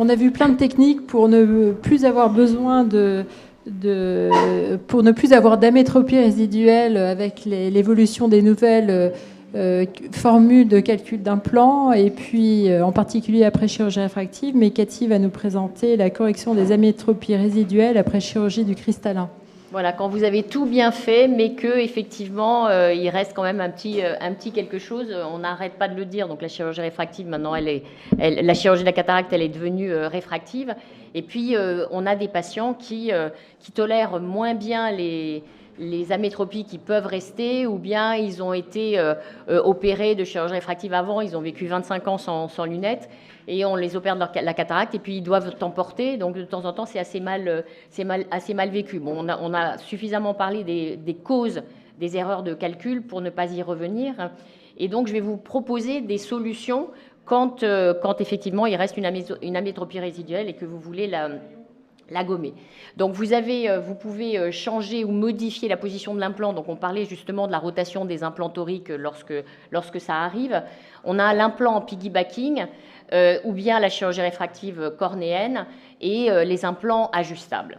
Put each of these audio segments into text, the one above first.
On a vu plein de techniques pour ne plus avoir besoin pour ne plus avoir d'amétropie résiduelle avec l'évolution des nouvelles formules de calcul d'implant, et puis en particulier après chirurgie réfractive. Mais Cathy va nous présenter la correction des amétropies résiduelles après chirurgie du cristallin. Voilà, quand vous avez tout bien fait, mais que effectivement, il reste quand même un petit quelque chose. On n'arrête pas de le dire. Donc la chirurgie réfractive, maintenant, la chirurgie de la cataracte, elle est devenue réfractive. Et puis, on a des patients qui tolèrent moins bien les amétropies qui peuvent rester, ou bien ils ont été opérés de chirurgie réfractive avant, ils ont vécu 25 ans sans lunettes, et on les opère de la cataracte, et puis ils doivent t'emporter, donc de temps en temps c'est assez mal vécu. Bon, on a suffisamment parlé des causes des erreurs de calcul pour ne pas y revenir, et donc je vais vous proposer des solutions quand effectivement il reste une amétropie résiduelle et que vous voulez la gommer. Donc vous pouvez changer ou modifier la position de l'implant. Donc on parlait justement de la rotation des implants toriques lorsque ça arrive. On a l'implant en piggybacking ou bien la chirurgie réfractive cornéenne et les implants ajustables.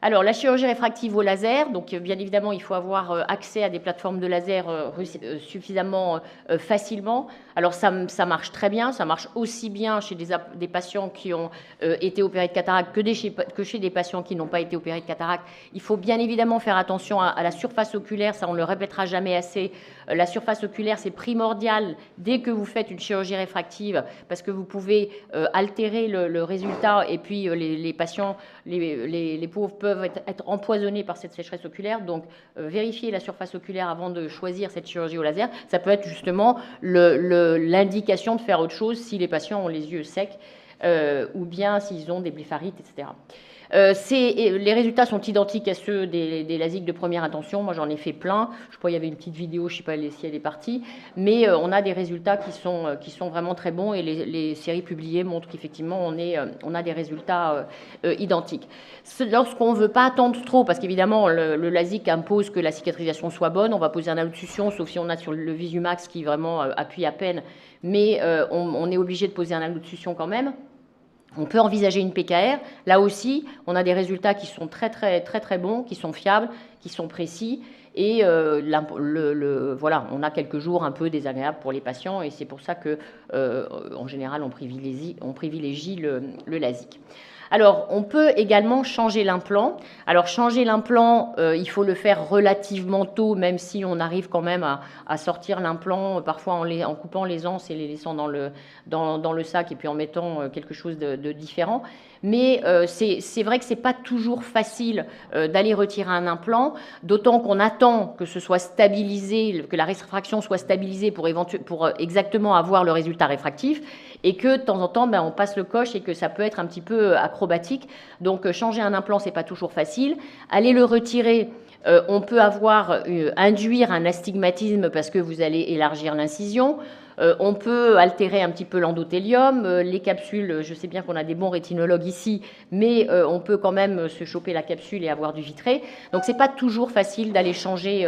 Alors, la chirurgie réfractive au laser, donc bien évidemment, il faut avoir accès à des plateformes de laser suffisamment facilement. Alors, ça marche très bien, ça marche aussi bien chez des patients qui ont été opérés de cataracte que chez des patients qui n'ont pas été opérés de cataracte. Il faut bien évidemment faire attention à la surface oculaire, ça on ne le répétera jamais assez. La surface oculaire, c'est primordial dès que vous faites une chirurgie réfractive, parce que vous pouvez altérer le résultat, et puis les patients, les pauvres peuvent être empoisonnés par cette sécheresse oculaire. Donc, vérifier la surface oculaire avant de choisir cette chirurgie au laser. Ça peut être justement l'indication de faire autre chose si les patients ont les yeux secs ou bien s'ils ont des blepharites, etc. Les résultats sont identiques à ceux des LASIK de première intention. Moi, j'en ai fait plein. Je crois qu'il y avait une petite vidéo, je ne sais pas si elle est partie. Mais on a des résultats qui sont vraiment très bons, et les séries publiées montrent qu'effectivement, on a des résultats identiques. Lorsqu'on ne veut pas attendre trop, parce qu'évidemment, le LASIK impose que la cicatrisation soit bonne, on va poser un allocution, sauf si on a sur le Visumax qui vraiment appuie à peine. Mais on est obligé de poser un allocution quand même. On peut envisager une PKR. Là aussi, on a des résultats qui sont très, très, très, très bons, qui sont fiables, qui sont précis. Et voilà, on a quelques jours un peu désagréables pour les patients. Et c'est pour ça que, en général, on privilégie le LASIK. Alors, on peut également changer l'implant. Alors, changer l'implant, il faut le faire relativement tôt, même si on arrive quand même à sortir l'implant, parfois en coupant les anses et les laissant dans le sac, et puis en mettant quelque chose de différent. Mais c'est vrai que ce n'est pas toujours facile d'aller retirer un implant, d'autant qu'on attend que ce soit stabilisé, que la réfraction soit stabilisée pour exactement avoir le résultat réfractif, et que de temps en temps, on passe le coche et que ça peut être un petit peu acrobatique. Donc, changer un implant, ce n'est pas toujours facile. Aller le retirer, on peut induire un astigmatisme parce que vous allez élargir l'incision. On peut altérer un petit peu l'endothélium. Les capsules, je sais bien qu'on a des bons rétinologues ici, mais on peut quand même se choper la capsule et avoir du vitré. Donc, ce n'est pas toujours facile d'aller changer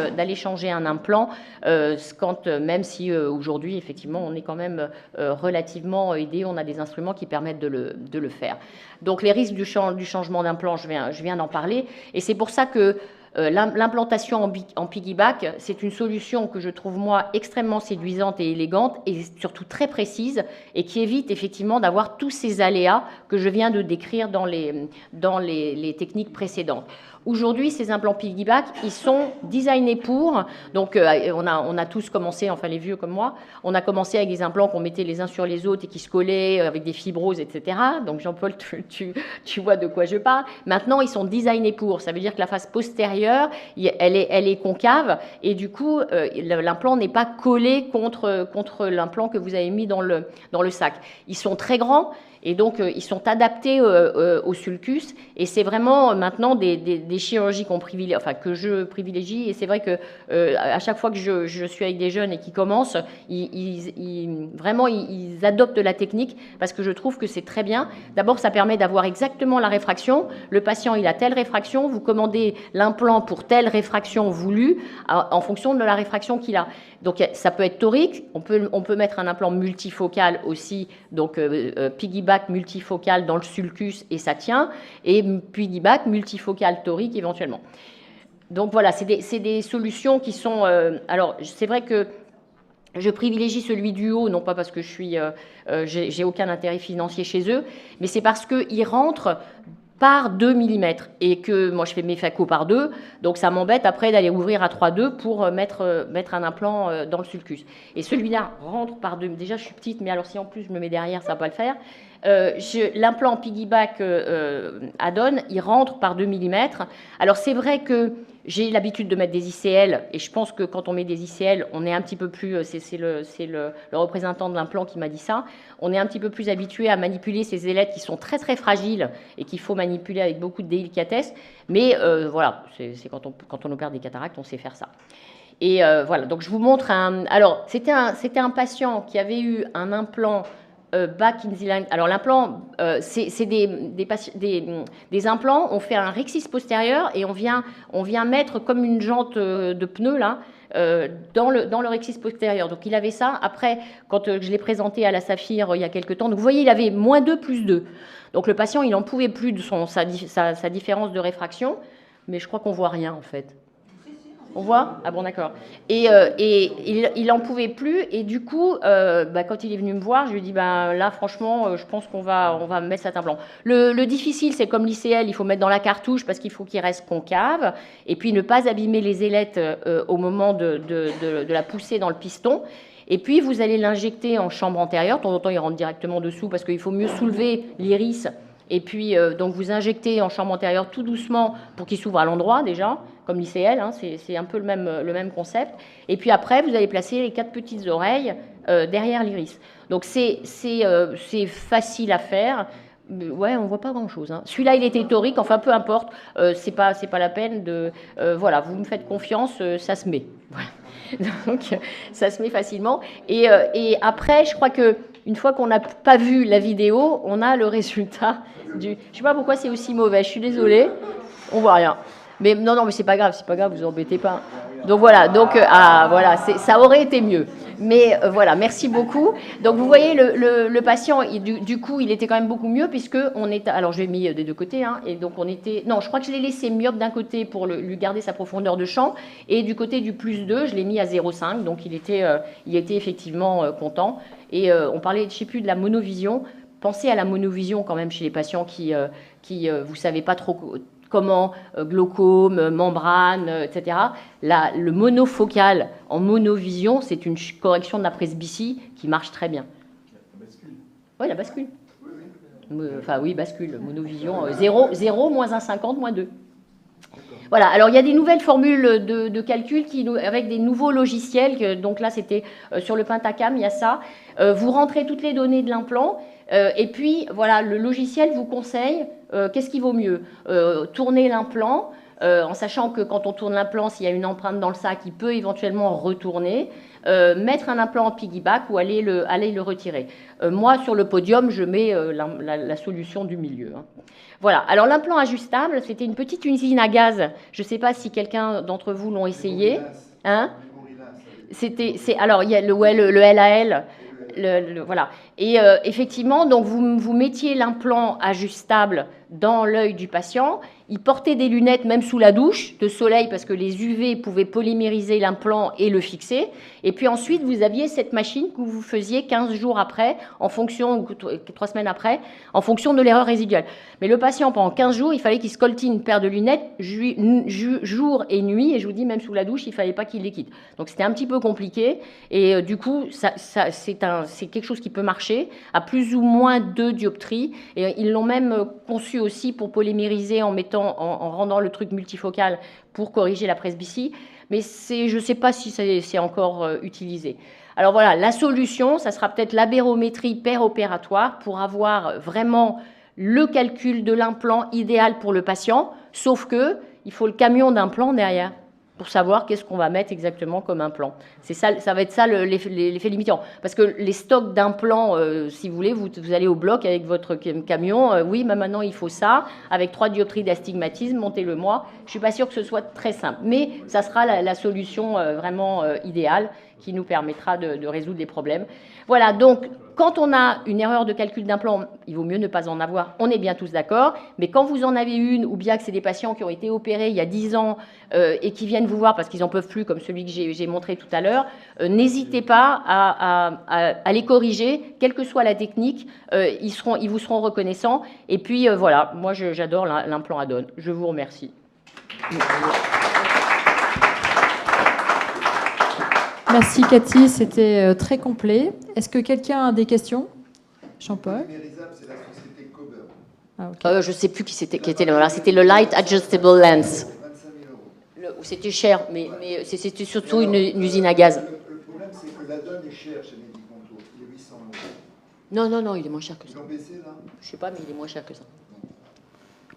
un implant, même si aujourd'hui, effectivement, on est quand même relativement aidé. On a des instruments qui permettent de le faire. Donc, les risques du changement d'implant, je viens d'en parler. Et c'est pour ça que l'implantation en piggyback, c'est une solution que je trouve, moi, extrêmement séduisante et élégante, et surtout très précise, et qui évite effectivement d'avoir tous ces aléas que je viens de décrire dans les techniques précédentes. Aujourd'hui, ces implants piggyback, ils sont designés pour. Donc, on a tous commencé, enfin les vieux comme moi, on a commencé avec des implants qu'on mettait les uns sur les autres et qui se collaient avec des fibroses, etc. Donc, Jean-Paul, tu vois de quoi je parle. Maintenant, ils sont designés pour. Ça veut dire que la face postérieure, elle est concave, et du coup, l'implant n'est pas collé contre l'implant que vous avez mis dans le sac. Ils sont très grands. Et donc, ils sont adaptés au sulcus. Et c'est vraiment maintenant des chirurgies que je privilégie. Et c'est vrai que à chaque fois que je suis avec des jeunes et qui commencent, vraiment, ils adoptent la technique, parce que je trouve que c'est très bien. D'abord, ça permet d'avoir exactement la réfraction. Le patient, il a telle réfraction. Vous commandez l'implant pour telle réfraction voulue en fonction de la réfraction qu'il a. Donc, ça peut être torique. On peut mettre un implant multifocal aussi, donc piggyback piggyback multifocal dans le sulcus et ça tient, et piggyback multifocal torique éventuellement. Donc voilà, c'est des solutions qui sont... alors, c'est vrai que je privilégie celui du haut, non pas parce que j'ai aucun intérêt financier chez eux, mais c'est parce qu'ils rentrent par 2 mm et que moi je fais mes facos par 2, donc ça m'embête après d'aller ouvrir à 3,2 pour mettre un implant dans le sulcus. Et celui-là rentre par 2. Déjà je suis petite, mais alors si en plus je me mets derrière, ça va pas le faire. L'implant piggyback add-on, il rentre par 2 mm. Alors c'est vrai que j'ai l'habitude de mettre des ICL, et je pense que quand on met des ICL, on est un petit peu plus, c'est le représentant de l'implant qui m'a dit ça, on est un petit peu plus habitué à manipuler ces ailettes qui sont très très fragiles et qu'il faut manipuler avec beaucoup de délicatesse, mais voilà, c'est quand on opère des cataractes, on sait faire ça. Et voilà, donc je vous montre alors c'était un patient qui avait eu un implant back in the line. Alors l'implant, c'est des implants. On fait un rexis postérieur et on vient mettre comme une jante de pneu là dans le rexis postérieur. Donc il avait ça. Après, quand je l'ai présenté à la Saphir il y a quelques temps, donc vous voyez, il avait -2 + 2. Donc le patient, il n'en pouvait plus de sa différence de réfraction, mais je crois qu'on voit rien en fait. On voit? Ah bon, d'accord. Et il n'en pouvait plus. Et du coup, quand il est venu me voir, je lui ai dit, là, franchement, je pense qu'on va mettre cet implant. Le difficile, c'est comme l'ICL, il faut mettre dans la cartouche parce qu'il faut qu'il reste concave. Et puis, ne pas abîmer les ailettes au moment de la pousser dans le piston. Et puis, vous allez l'injecter en chambre antérieure. De temps en temps, il rentre directement dessous parce qu'il faut mieux soulever l'iris. Et puis, donc, vous injectez en chambre antérieure tout doucement pour qu'il s'ouvre à l'endroit déjà, comme l'ICL, hein, c'est un peu le même concept. Et puis après, vous allez placer les 4 petites oreilles derrière l'iris. Donc, c'est facile à faire. Ouais, on voit pas grand-chose. Hein. Celui-là, il était torique, enfin, peu importe. C'est pas la peine de... voilà, vous me faites confiance, ça se met. Voilà. Donc, ça se met facilement. Et après, je crois que une fois qu'on n'a pas vu la vidéo, on a le résultat du... Je sais pas pourquoi c'est aussi mauvais, je suis désolée, on voit rien. Mais non, mais c'est pas grave, vous embêtez pas. Donc voilà, voilà, ça aurait été mieux. Mais voilà, merci beaucoup. Donc vous voyez, le patient, du coup, il était quand même beaucoup mieux puisque on était... Alors je l'ai mis des deux côtés, hein, et donc on était... Non, je crois que je l'ai laissé myope d'un côté pour lui garder sa profondeur de champ, et du côté du +2, je l'ai mis à 0,5, donc il était effectivement content. Et on parlait, je ne sais plus, de la monovision. Pensez à la monovision quand même chez les patients qui vous savez pas trop comment, glaucome, membrane, etc. Le monofocal en monovision, c'est une correction de la presbytie qui marche très bien. La bascule. Oui, la bascule. Enfin oui, bascule, monovision, 0, moins 1,50, moins 2. Voilà, alors il y a des nouvelles formules de calcul avec des nouveaux logiciels. Donc là, c'était sur le Pentacam, il y a ça. Vous rentrez toutes les données de l'implant. Et puis, voilà, le logiciel vous conseille qu'est-ce qui vaut mieux. Tourner l'implant, en sachant que quand on tourne l'implant, s'il y a une empreinte dans le sac, il peut éventuellement retourner. Mettre un implant en piggyback ou aller le retirer. Moi, sur le podium, je mets la solution du milieu. Hein. Voilà. Alors, l'implant ajustable, c'était une petite usine à gaz. Je ne sais pas si quelqu'un d'entre vous l'ont essayé. Hein? Alors, il y a le LAL. Voilà. Et effectivement, donc vous mettiez l'implant ajustable dans l'œil du patient. Il portait des lunettes même sous la douche de soleil parce que les UV pouvaient polymériser l'implant et le fixer. Et puis ensuite, vous aviez cette machine que vous faisiez 15 jours après, en fonction, 3 semaines après, en fonction de l'erreur résiduelle. Mais le patient, pendant 15 jours, il fallait qu'il scoltine une paire de lunettes jour et nuit. Et je vous dis, même sous la douche, il ne fallait pas qu'il les quitte. Donc c'était un petit peu compliqué. Et du coup, c'est quelque chose qui peut marcher à plus ou moins 2 dioptries. Et ils l'ont même conçu aussi pour polymériser en rendant le truc multifocal pour corriger la presbytie. Mais je ne sais pas si c'est encore utilisé. Alors voilà, la solution, ça sera peut-être l'aberrométrie péropératoire pour avoir vraiment le calcul de l'implant idéal pour le patient, sauf que il faut le camion d'implant derrière pour savoir qu'est-ce qu'on va mettre exactement comme implant. C'est ça, ça va être ça l'effet limitant. Parce que les stocks d'implants, si vous voulez, vous allez au bloc avec votre camion, oui, mais maintenant il faut ça, avec 3 dioptries d'astigmatisme, montez-le moi. Je ne suis pas sûre que ce soit très simple, mais ça sera la solution vraiment idéale qui nous permettra de résoudre les problèmes. Voilà, donc quand on a une erreur de calcul d'implant, il vaut mieux ne pas en avoir, on est bien tous d'accord, mais quand vous en avez une, ou bien que c'est des patients qui ont été opérés il y a 10 ans et qui viennent vous voir parce qu'ils n'en peuvent plus, comme celui que j'ai montré tout à l'heure, n'hésitez pas à les corriger, quelle que soit la technique, ils vous seront reconnaissants. Et puis voilà, moi j'adore l'implant Add-on. Je vous remercie. Merci Cathy, c'était très complet. Est-ce que quelqu'un a des questions? Jean-Paul? Je ne sais plus qui était là. C'était le Light Adjustable Lens. C'était cher, mais c'était surtout une usine à gaz. Le problème, c'est que l'Add-on est cher chez Medicontour. Il est 800 €. Non, il est moins cher que ça. Ils l'ont baissé, là? Je ne sais pas, mais il est moins cher que ça.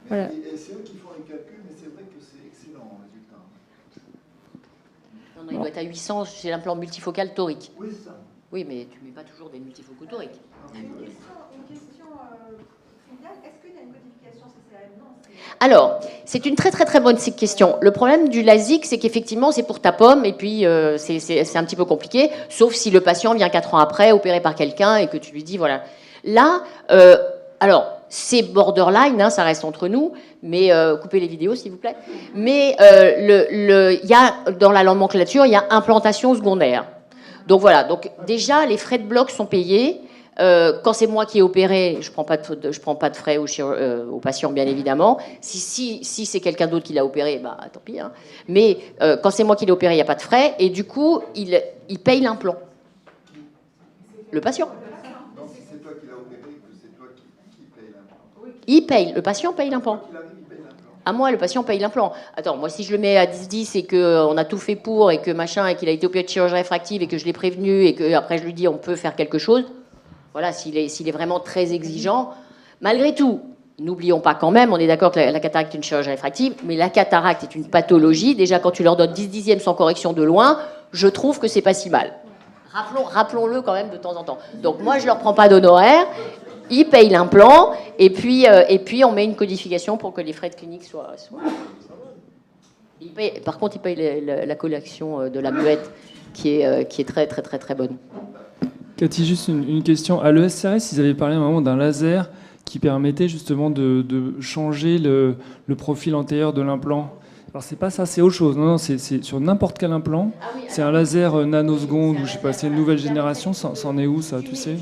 Voilà. Et c'est eux qui font les calculs, mais c'est vrai que c'est excellent en résultat. Non, il doit être à 800, c'est l'implant multifocal torique. Oui, c'est ça. Oui, mais tu ne mets pas toujours des multifocaux toriques. Une question triviale, est-ce qu'il y a une codification CCRM? Non. Alors, c'est une très très très bonne question. Le problème du LASIK, c'est qu'effectivement, c'est pour ta pomme, et puis c'est un petit peu compliqué, sauf si le patient vient 4 ans après, opéré par quelqu'un, et que tu lui dis, voilà. Là, alors, c'est borderline, hein, ça reste entre nous, mais coupez les vidéos, s'il vous plaît. Mais il y a, dans la nomenclature, il y a implantation secondaire. Donc voilà, donc déjà, les frais de bloc sont payés. Quand c'est moi qui ai opéré, je prends pas de frais au patient, bien évidemment. Si c'est quelqu'un d'autre qui l'a opéré, bah tant pis. Hein. Mais quand c'est moi qui l'ai opéré, il n'y a pas de frais. Et du coup, il paye l'implant. Le patient. Non, si c'est toi qui l'as opéré, que c'est toi qui paye l'implant. Il paye. Le patient paye l'implant. Qu'il arrive, il paye l'implant. À moi, le patient paye l'implant. Attends, moi, si je le mets à 10-10 et qu'on a tout fait pour, et que machin, et qu'il a été opéré de chirurgie réfractive, et que je l'ai prévenu, et que après je lui dis on peut faire quelque chose, voilà, s'il est vraiment très exigeant, malgré tout, n'oublions pas quand même, on est d'accord que la cataracte est une chirurgie réfractive, mais la cataracte est une pathologie. Déjà, quand tu leur donnes 10 dixièmes sans correction de loin, je trouve que c'est pas si mal. Rappelons-le quand même de temps en temps. Donc moi, je leur prends pas d'honoraires. Ils payent l'implant et puis on met une codification pour que les frais de clinique soient... Par contre, ils payent la collection de la muette qui est très très très très bonne. Cathy, juste une question. À l'ESCRS, ils avaient parlé à un moment d'un laser qui permettait justement de changer le profil antérieur de l'implant. Alors c'est pas ça, c'est autre chose. Non, c'est sur n'importe quel implant. Ah oui, c'est un laser nanoseconde ou je sais pas, c'est une nouvelle génération. C'en est où ça, tu sais?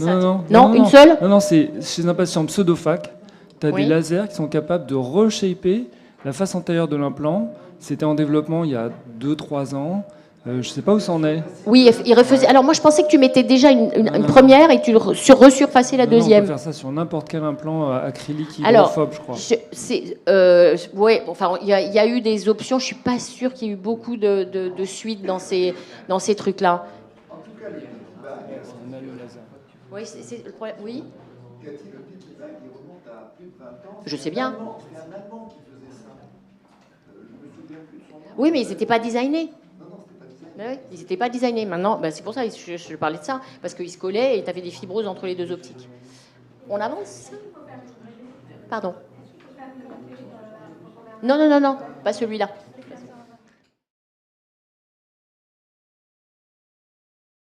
Non, une seule? Non, c'est chez un patient pseudofac. Tu as Oui. des lasers qui sont capables de reshaper la face antérieure de l'implant. C'était en développement il y a 2-3 ans. Je ne sais pas où ça en est. Oui, il refaisait. Alors moi, je pensais que tu mettais déjà une première et tu resurfaçais la deuxième. On peut faire ça sur n'importe quel implant acrylique Alors, hydrophobe, je crois. ouais, enfin, il y a eu des options. Je suis pas sûre qu'il y ait eu beaucoup de suites dans ces trucs-là. En tout cas, les feedbacks, C'est un nanolaser. Oui, c'est le problème. Oui. Cathy, le feedback, il remonte à plus de 20 ans. Je sais bien. C'était un Allemand qui faisait ça. Je me souviens plus de son nom. Oui, mais ils n'étaient pas designés. Non, c'était pas designé. Ben oui, ils n'étaient pas designés. Maintenant, ben c'est pour ça que je parlais de ça, parce qu'ils se collaient et tu avais des fibroses entre les deux optiques. On avance? Pardon. Non, pas celui-là.